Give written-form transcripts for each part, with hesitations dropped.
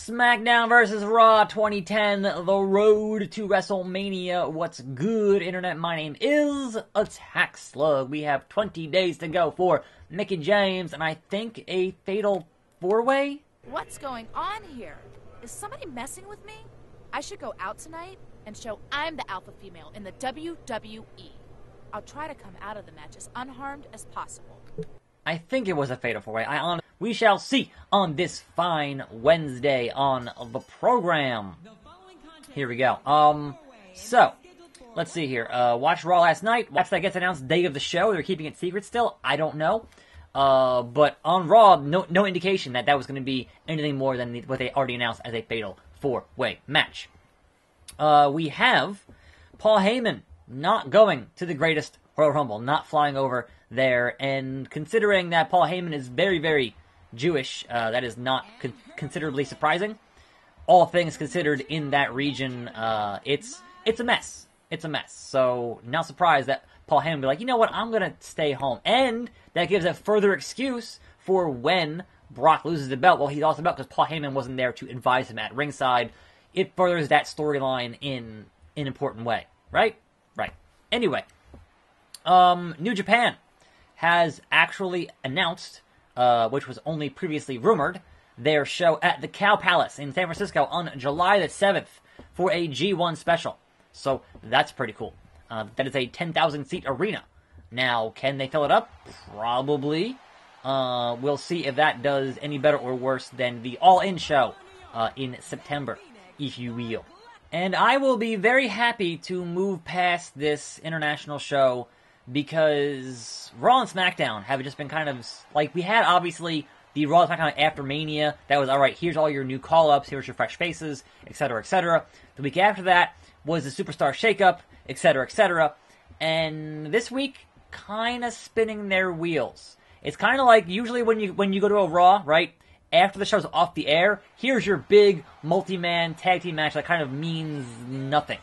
SmackDown vs. Raw 2010, the road to WrestleMania. What's good, Internet? My name is Attack Slug. We have 20 days to go for Mickie James, and I think a fatal four-way? What's going on here? Is somebody messing with me? I should go out tonight and show I'm the alpha female in the WWE. I'll try to come out of the match as unharmed as possible. I think it was a fatal four-way. We shall see on this fine Wednesday on the program. Here we go. So, let's see here. Watched Raw last night. Watched that gets announced day of the show. They're keeping it secret still. I don't know. But on Raw, no indication that was going to be anything more than what they already announced as a fatal four-way match. We have Paul Heyman not going to the greatest Royal Rumble, not flying over there, and considering that Paul Heyman is very, very Jewish, that is not considerably surprising. All things considered in that region, it's a mess. It's a mess. So, not surprised that Paul Heyman would be like, you know what, I'm going to stay home. And that gives a further excuse for when Brock loses the belt. Well, he lost the belt because Paul Heyman wasn't there to advise him at ringside. It furthers that storyline in an important way. Right? Right. Anyway, New Japan has actually announced, which was only previously rumored, their show at the Cow Palace in San Francisco on July the 7th for a G1 special. So that's pretty cool. That is a 10,000-seat arena. Now, can they fill it up? Probably. We'll see if that does any better or worse than the All In show in September, if you will. And I will be very happy to move past this international show because Raw and SmackDown have just been kind of, like, we had, obviously, the Raw and SmackDown after Mania. That was, alright, here's all your new call-ups, here's your fresh faces, etc., etc. The week after that was the Superstar Shakeup, etc., etc. And this week, kind of spinning their wheels. It's kind of like, usually when you go to a Raw, right, after the show's off the air, here's your big multi-man tag team match that kind of means nothing.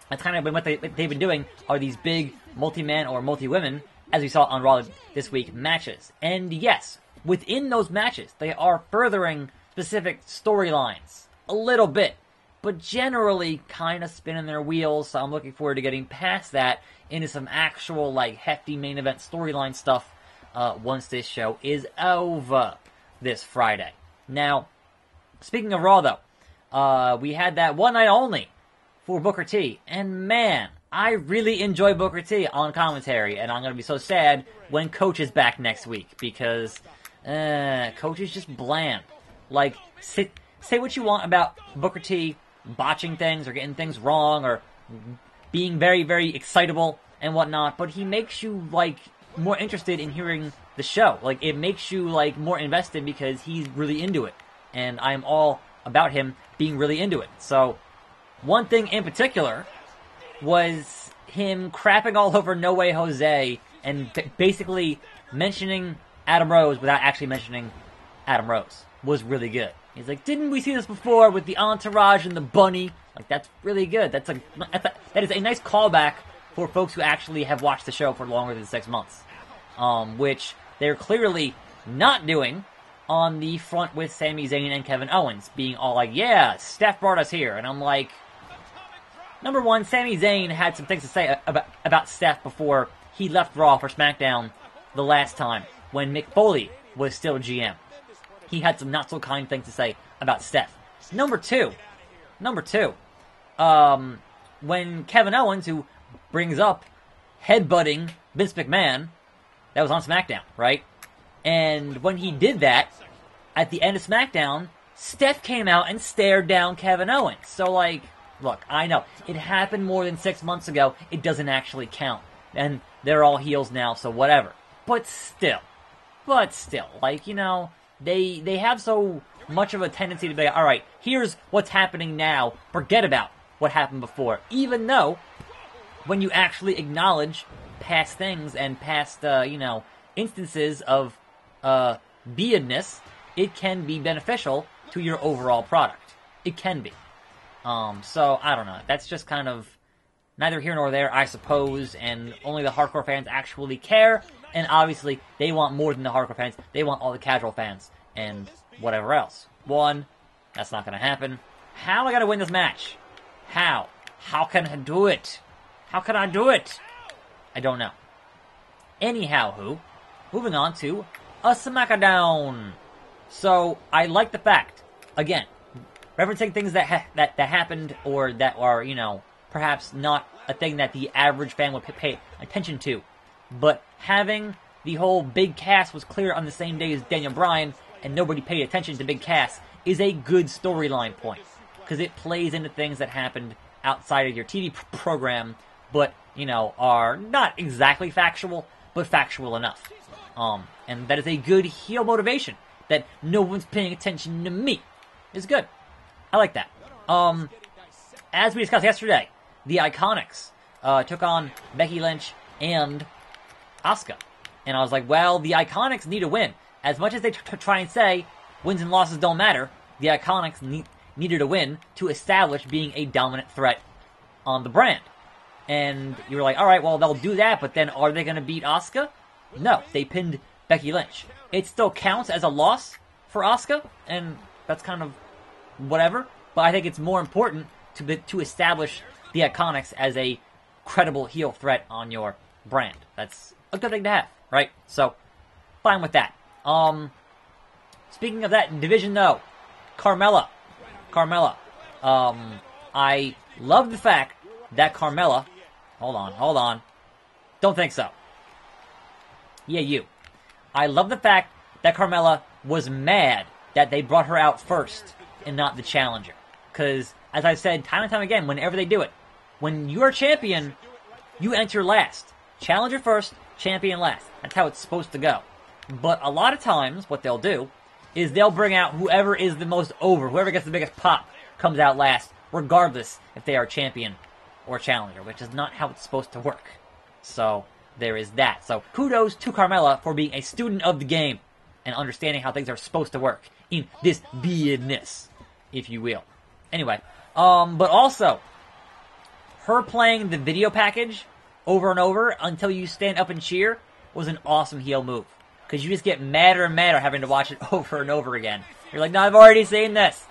That's kind of been what they've been doing, are these big multi-man or multi-women, as we saw on Raw this week, matches. And yes, within those matches, they are furthering specific storylines. A little bit. But generally, kind of spinning their wheels, so I'm looking forward to getting past that into some actual, like, hefty main event storyline stuff once this show is over this Friday. Now, speaking of Raw, though, we had that one night only for Booker T, and man, I really enjoy Booker T on commentary, and I'm going to be so sad when Coach is back next week, because Coach is just bland. Like, say what you want about Booker T botching things, or getting things wrong, or being very, very excitable and whatnot, but he makes you, like, more interested in hearing the show. Like, it makes you, like, more invested because he's really into it. And I'm all about him being really into it. So, one thing in particular was him crapping all over No Way Jose and basically mentioning Adam Rose without actually mentioning Adam Rose was really good. He's like, didn't we see this before with the entourage and the bunny? Like, that's really good. That is a nice callback for folks who actually have watched the show for longer than 6 months. Which they're clearly not doing on the front with Sami Zayn and Kevin Owens, being all like, yeah, Steph brought us here. And I'm like, number one, Sami Zayn had some things to say about Steph before he left Raw for SmackDown the last time, when Mick Foley was still GM. He had some not-so-kind things to say about Steph. Number two, when Kevin Owens, who brings up headbutting Vince McMahon, that was on SmackDown, right? And when he did that, at the end of SmackDown, Steph came out and stared down Kevin Owens. So, like, look, I know, it happened more than 6 months ago. It doesn't actually count. And they're all heels now, so whatever. But still, like, you know, they have so much of a tendency to be, alright, here's what's happening now, forget about what happened before. Even though, when you actually acknowledge past things and past, instances of beingness, it can be beneficial to your overall product. It can be. So, I don't know. That's just kind of neither here nor there, I suppose, and only the hardcore fans actually care, and obviously, they want more than the hardcore fans. They want all the casual fans, and whatever else. One, That's not going to happen. How am I going to win this match? How? How can I do it? How can I do it? I don't know. Anyhow, moving on to a SmackDown. So, I like the fact, again, referencing things that happened or that are, you know, perhaps not a thing that the average fan would pay attention to. But having the whole Big Cass was clear on the same day as Daniel Bryan and nobody paid attention to Big Cass is a good storyline point. Because it plays into things that happened outside of your TV program, but, you know, are not exactly factual, but factual enough. And that is a good heel motivation. That no one's paying attention to me is good. I like that. As we discussed yesterday, the Iconics took on Becky Lynch and Asuka. And I was like, well, the Iconics need a win. As much as they try and say wins and losses don't matter, the Iconics needed a win to establish being a dominant threat on the brand. And you were like, alright, well, they'll do that, but then are they going to beat Asuka? No, they pinned Becky Lynch. It still counts as a loss for Asuka, and that's kind of whatever. But I think it's more important to establish the Iconics as a credible heel threat on your brand. That's a good thing to have, right? So, fine with that. Speaking of that division, though, Carmella. I love the fact that Carmella... Hold on. Don't think so. Yeah, you. I love the fact that Carmella was mad that they brought her out first and not the challenger. Because, as I've said time and time again, whenever they do it, when you're champion, you enter last. Challenger first, champion last. That's how it's supposed to go. But a lot of times, what they'll do is they'll bring out whoever is the most over, whoever gets the biggest pop comes out last, regardless if they are champion or challenger, which is not how it's supposed to work. So, there is that. So, kudos to Carmella for being a student of the game and understanding how things are supposed to work in this business, if you will. Anyway, but also, her playing the video package over and over until you stand up and cheer was an awesome heel move. Because you just get madder and madder having to watch it over and over again. You're like, no, I've already seen this.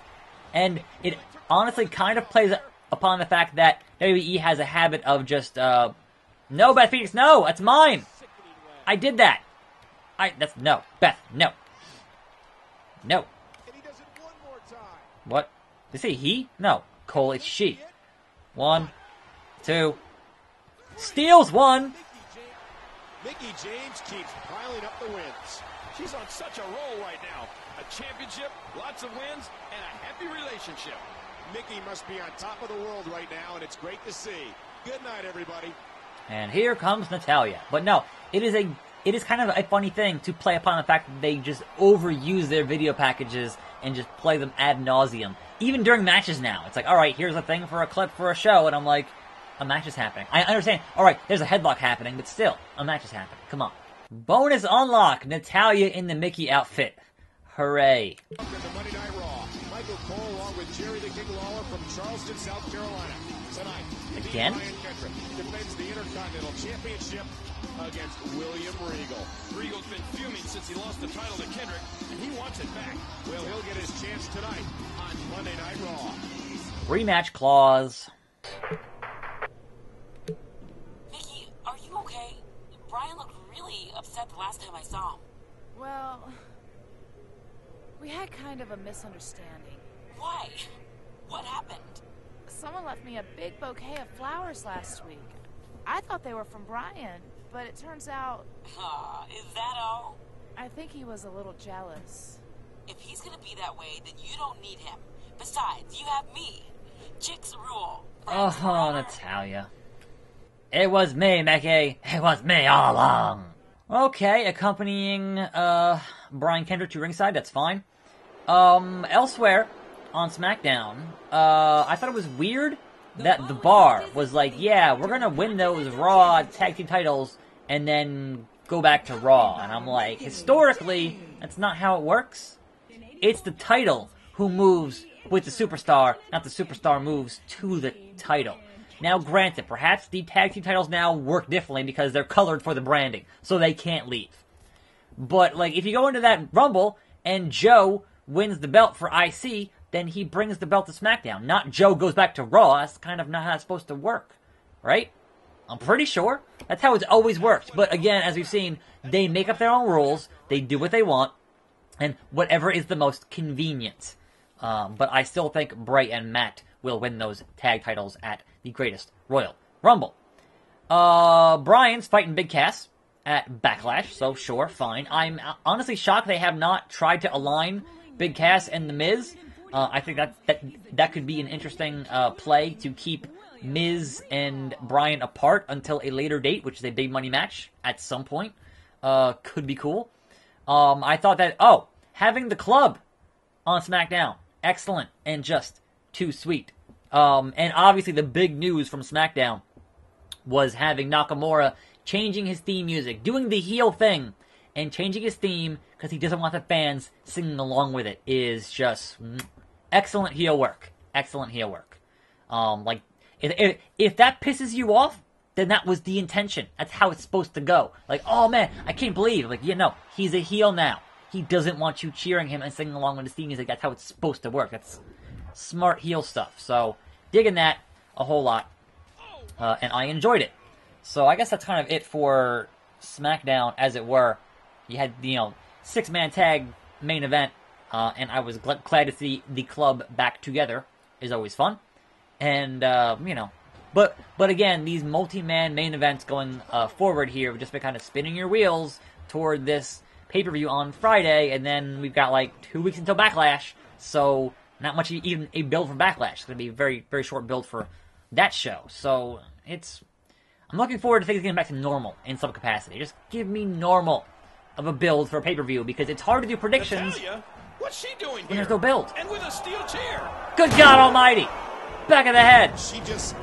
And it honestly kind of plays upon the fact that WWE has a habit of just, no, Beth Phoenix, no, that's mine. I did that. No, Beth, no. No. What? Did they say he? No. Cole, it's she. 1, 2. Steals 1. Mickie James keeps piling up the wins. She's on such a roll right now. A championship, lots of wins, and a happy relationship. Mickie must be on top of the world right now, and it's great to see. Good night, everybody. And here comes Natalya. But no, it is kind of a funny thing to play upon the fact that they just overuse their video packages and just play them ad nauseum. Even during matches now. It's like, alright, here's a thing for a clip for a show, and I'm like, a match is happening. I understand, alright, there's a headlock happening, but still, a match is happening. Come on. Bonus unlock, Natalya in the Mickie outfit. Hooray. Welcome to Monday Night Raw. Michael Cole along with Jerry the King Lawler from Charleston, South Carolina. Tonight, again? Ryan Kendrick defends the Intercontinental Championship against William Regal. Regal's been fuming since he lost the title to Kendrick, and he wants it back. Well, he'll get his chance tonight on Monday Night Raw. Rematch clause. Mickie, are you okay? Brian looked really upset the last time I saw him. Well, we had kind of a misunderstanding. Why? What happened? Someone left me a big bouquet of flowers last week. I thought they were from Brian, but it turns out... Is that all? I think he was a little jealous. If he's gonna be that way, then you don't need him. Besides, you have me. Chicks rule. Oh, Natalya. It was me, Mickie. It was me all along. Okay, accompanying, Brian Kendrick to ringside, that's fine. Elsewhere on SmackDown, I thought it was weird that the Bar was like, yeah, we're gonna win those Raw tag team titles and then go back to Raw. And I'm like, historically, that's not how it works. It's the title who moves with the superstar, not the superstar moves to the title. Now, granted, perhaps the tag team titles now work differently because they're colored for the branding, so they can't leave. But, like, if you go into that Rumble and Joe wins the belt for IC, then he brings the belt to SmackDown. Not Joe goes back to Raw. That's kind of not how it's supposed to work, right? I'm pretty sure. That's how it's always worked. But again, as we've seen, they make up their own rules. They do what they want. And whatever is the most convenient. But I still think Bray and Matt will win those tag titles at the Greatest Royal Rumble. Bryan's fighting Big Cass at Backlash. So sure, fine. I'm honestly shocked they have not tried to align Big Cass and The Miz. I think that could be an interesting play to keep Miz and Bryan apart until a later date, which is a big money match at some point. Could be cool. I thought that, having the club on SmackDown, excellent and just too sweet. And obviously the big news from SmackDown was having Nakamura changing his theme music, doing the heel thing, and changing his theme because he doesn't want the fans singing along with it is just excellent heel work. Excellent heel work. If that pisses you off, then that was the intention. That's how it's supposed to go. Like, oh man, I can't believe. Like, he's a heel now. He doesn't want you cheering him and singing along with his theme music. That's how it's supposed to work. That's smart heel stuff. So, digging that a whole lot. And I enjoyed it. So, I guess that's kind of it for SmackDown, as it were. You had, 6-man tag main event. And I was glad to see the club back together. Is always fun. And, But again, these multi-man main events going forward here have just been kind of spinning your wheels toward this pay-per-view on Friday, and then we've got like 2 weeks until Backlash, so not much even a build for Backlash. It's going to be a very, very short build for that show. So I'm looking forward to things getting back to normal in some capacity. Just give me normal of a build for a pay-per-view, because it's hard to do predictions what's she doing when here? there's no build. And with a steel chair. Good God Almighty! Back of the head. She just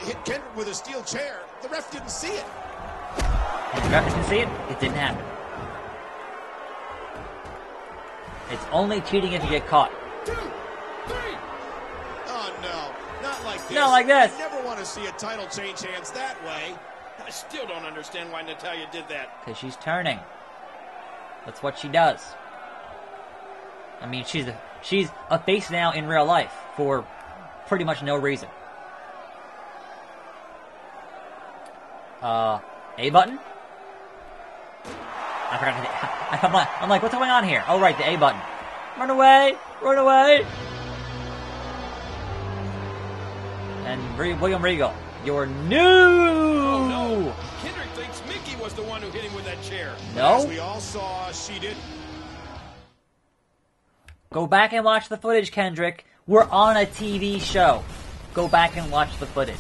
hit Kendrick with a steel chair. The ref didn't see it. And the ref didn't see it? It didn't happen. It's only cheating if you get caught. 2, 3. Oh no, not like this. Not like this. I never want to see a title change hands that way. I still don't understand why Natalya did that. Because she's turning. That's what she does. I mean, she's a face now in real life for pretty much no reason. A button? I forgot I'm like, what's going on here? Oh, right, the A button. Run away! Run away! And William Regal, your new... Oh, no. Kendrick thinks Mickey was the one who hit him with that chair. No? As we all saw, she didn't. Go back and watch the footage, Kendrick. We're on a TV show. Go back and watch the footage.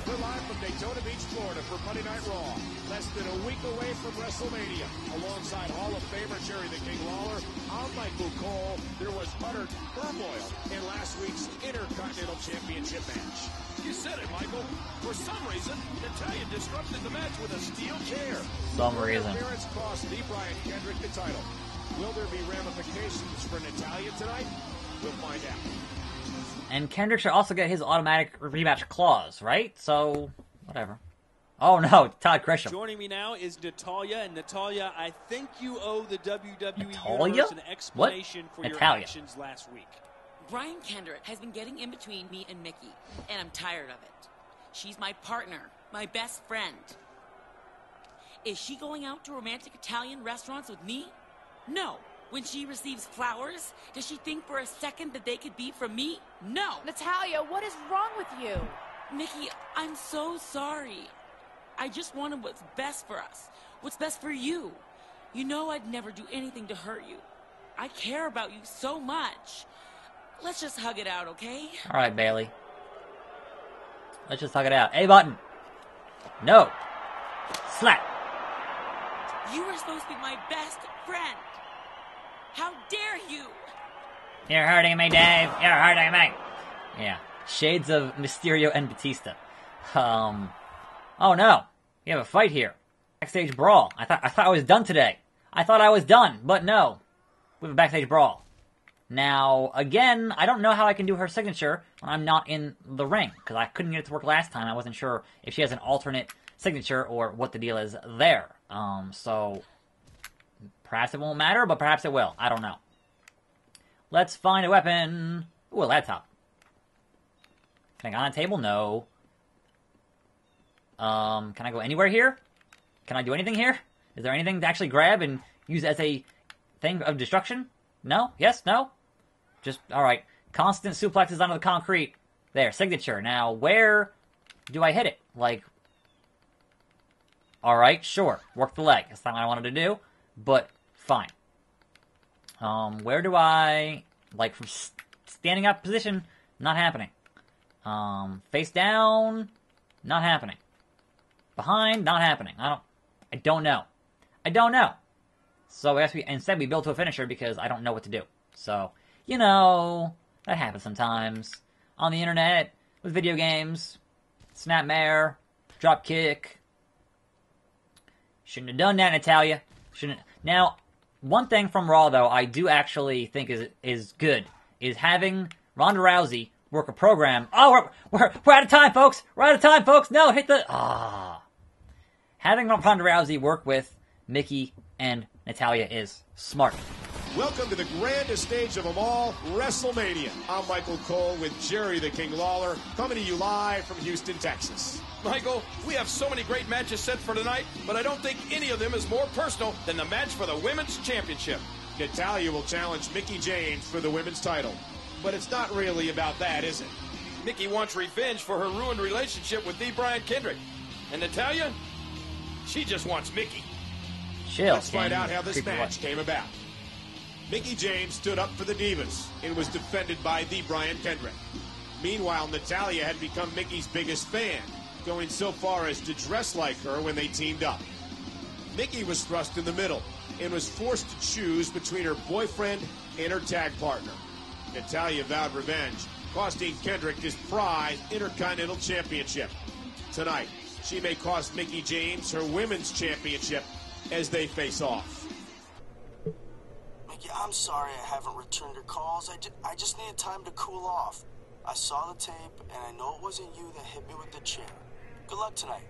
We're live from Daytona Beach, Florida for Monday Night Raw. Less than a week away from WrestleMania. Alongside Hall of Famer Jerry the King Lawler, I'm Michael Cole. There was utter turmoil in last week's Intercontinental Championship match. You said it, Michael. For some reason, Natalya disrupted the match with a steel chair. Some reason. Interference cost the Brian Kendrick the title. Will there be ramifications for Natalya tonight? We'll find out. And Kendrick should also get his automatic rematch clause, right? So, whatever. Oh no, Todd Grisham. Joining me now is Natalya. And Natalya, I think you owe the WWE Natalya? Universe an explanation for your Natalya. actions last week. Brian Kendrick has been getting in between me and Mickey, and I'm tired of it. She's my partner, my best friend. Is she going out to romantic Italian restaurants with me? No. When she receives flowers, does she think for a second that they could be from me? No. Natalya, what is wrong with you? Mickey, I'm so sorry. I just wanted what's best for us, what's best for you. You know I'd never do anything to hurt you. I care about you so much. Let's just hug it out, okay? All right, Bailey. Let's just hug it out. A button. No. Slap. You were supposed to be my best friend. How dare you? You're hurting me, Dave. You're hurting me. Yeah. Shades of Mysterio and Batista. Oh no. We have a fight here. Backstage brawl. I thought I was done today. I thought I was done, but no. We have a backstage brawl. Now, again, I don't know how I can do her signature when I'm not in the ring, because I couldn't get it to work last time. I wasn't sure if she has an alternate signature or what the deal is there. So perhaps it won't matter, but perhaps it will. I don't know. Let's find a weapon. Ooh, a laptop. Can I go on a table? No. Can I go anywhere here? Can I do anything here? Is there anything to actually grab and use as a thing of destruction? No? Yes? No? Just, alright. Constant suplexes onto the concrete. There, signature. Now, where do I hit it? Like, alright, sure. Work the leg. That's not what I wanted to do, but fine. Where do I, like, from standing up position? Not happening. Face down? Not happening. Behind? Not happening. I don't know. I don't know. So instead we build to a finisher because I don't know what to do. So, you know, that happens sometimes. On the internet, with video games, snapmare, drop kick. Shouldn't have done that, Natalya. Shouldn't. Now, one thing from Raw, though, I do actually think is good, is having Ronda Rousey work a program. Oh, we're out of time, folks! We're out of time, folks! No, hit the... Having Ronda Rousey work with Mickey and Natalya is smart. Welcome to the grandest stage of them all, WrestleMania. I'm Michael Cole with Jerry the King Lawler, coming to you live from Houston, Texas. Michael, we have so many great matches set for tonight, but I don't think any of them is more personal than the match for the Women's Championship. Natalya will challenge Mickie James for the women's title. But it's not really about that, is it? Mickie wants revenge for her ruined relationship with D. Brian Kendrick. And Natalya, she just wants Mickie. Chill. Let's find out how this match came about. Mickie James stood up for the Divas and was defended by the Brian Kendrick. Meanwhile, Natalya had become Mickie's biggest fan, going so far as to dress like her when they teamed up. Mickie was thrust in the middle and was forced to choose between her boyfriend and her tag partner. Natalya vowed revenge, costing Kendrick his prized Intercontinental Championship. Tonight, she may cost Mickie James her Women's Championship as they face off. Mickie, I'm sorry I haven't returned your calls. I just needed time to cool off. I saw the tape, and I know it wasn't you that hit me with the chair. Good luck tonight.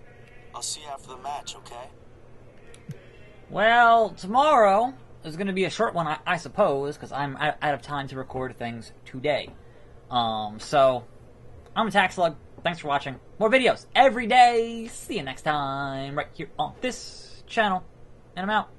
I'll see you after the match, okay? Well, tomorrow is going to be a short one, I suppose, because I'm out of time to record things today. So, I'm Attack Slug. Thanks for watching. More videos every day. See you next time, right here on this channel. And I'm out.